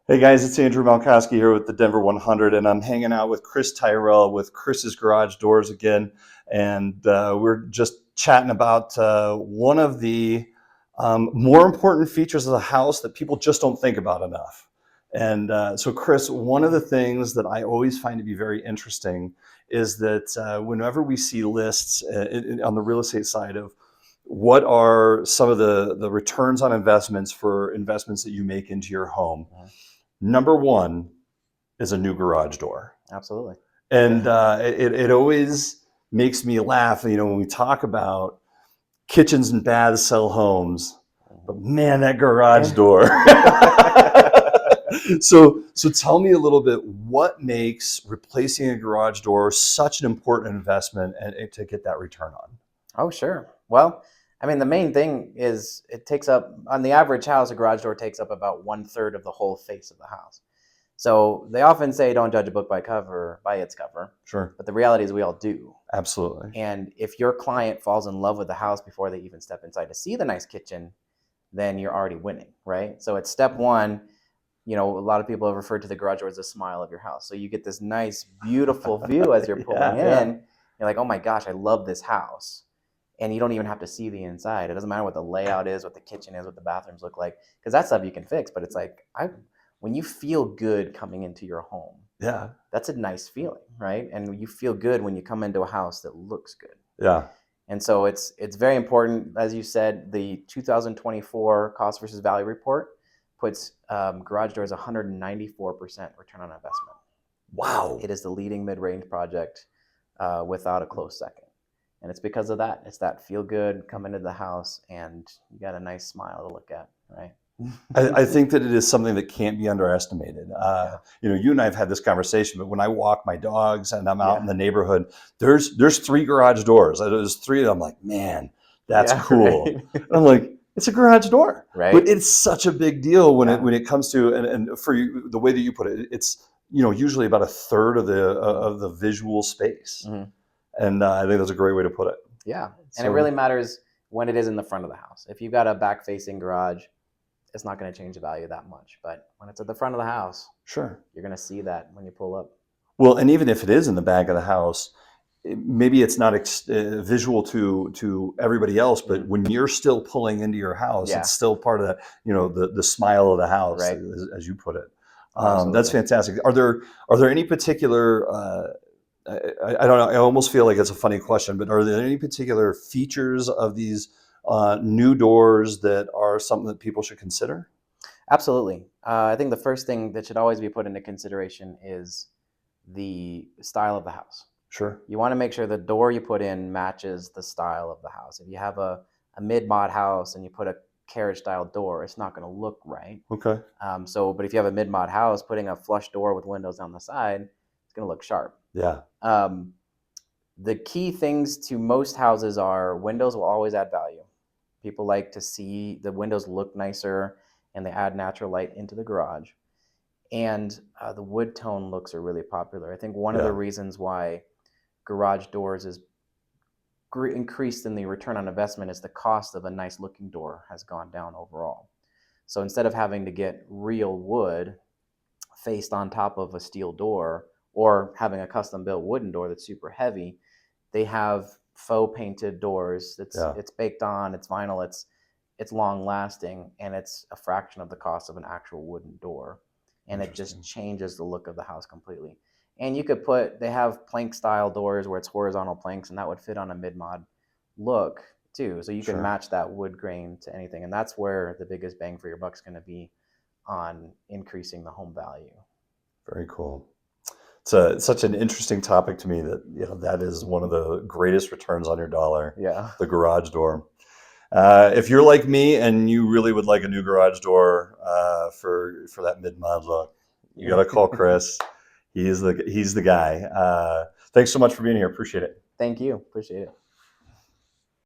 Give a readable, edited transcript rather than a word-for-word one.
Hey guys, it's Andrew Malkowski here with the Denver 100, and I'm hanging out with Chris Tyrrell with Chris's Garage Doors again, and we're just chatting about one of the more important features of the house that people just don't think about enough. And so, Chris, one of the things that I always find to be very interesting is that whenever we see lists on the real estate side of what are some of the returns on investments for investments that you make into your home, number one is a new garage door. Absolutely. And it always makes me laugh, when we talk about kitchens and baths sell homes, but man, that garage door. So tell me a little bit, what makes replacing a garage door such an important investment and to get that return on? Oh, sure. Well, I mean, the main thing is it takes up, on the average house, a garage door takes up about 1/3 of the whole face of the house. So they often say don't judge a book by its cover. Sure. But the reality is we all do. Absolutely. And if your client falls in love with the house before they even step inside to see the nice kitchen, then you're already winning, right? So it's step one. A lot of people have referred to the garage door as the smile of your house. So you get this nice, beautiful view as you're pulling in. You're like, oh my gosh, I love this house. And you don't even have to see the inside. It doesn't matter what the layout is, what the kitchen is, what the bathrooms look like, because that stuff you can fix. But it's like, when you feel good coming into your home, that's a nice feeling, right? And you feel good when you come into a house that looks good. Yeah. And so it's very important. As you said, the 2024 cost versus value report puts garage doors 194% return on investment. Wow. It is the leading mid-range project without a close second. And it's because of that. It's that feel good, come into the house, and you got a nice smile to look at, right? I think that it is something that can't be underestimated. You and I have had this conversation, but when I walk my dogs and I'm out in the neighborhood, there's 3 garage doors. There's 3 of them. I'm like, man, that's cool. Right. And I'm like, it's a garage door, right? But it's such a big deal when it comes to, and for you, the way that you put it, it's usually about 1/3 of the visual space. Mm-hmm. And I think that's a great way to put it. Yeah, and it really matters when it is in the front of the house. If you've got a back-facing garage, it's not going to change the value that much. But when it's at the front of the house, sure, you're going to see that when you pull up. Well, and even if it is in the back of the house, maybe it's not visual to everybody else, but when you're still pulling into your house, it's still part of that, the smile of the house, right, as you put it. That's fantastic. Are there any particular I don't know, I almost feel like it's a funny question, but are there any particular features of these new doors that are something that people should consider? Absolutely. I think the first thing that should always be put into consideration is the style of the house. Sure. You want to make sure the door you put in matches the style of the house. If you have a mid-mod house and you put a carriage style door, it's not going to look right. Okay. But if you have a mid-mod house, putting a flush door with windows down the side, it's going to look sharp. Yeah. The key things to most houses are windows will always add value. People like to see the windows look nicer and they add natural light into the garage. And the wood tone looks are really popular. I think one of the reasons why garage doors is increased in the return on investment is the cost of a nice looking door has gone down overall. So instead of having to get real wood faced on top of a steel door or having a custom built wooden door that's super heavy, they have faux painted doors. It's baked on, it's vinyl, it's long lasting, and it's a fraction of the cost of an actual wooden door. And it just changes the look of the house completely. And you could they have plank style doors where it's horizontal planks, and that would fit on a mid-mod look too. So you can match that wood grain to anything. And that's where the biggest bang for your buck is going to be on increasing the home value. Very cool. It's such an interesting topic to me that, that is one of the greatest returns on your dollar. Yeah. The garage door. If you're like me and you really would like a new garage door for that mid-mod look, you got to call Chris. He's the guy. Thanks so much for being here. Appreciate it. Thank you. Appreciate it.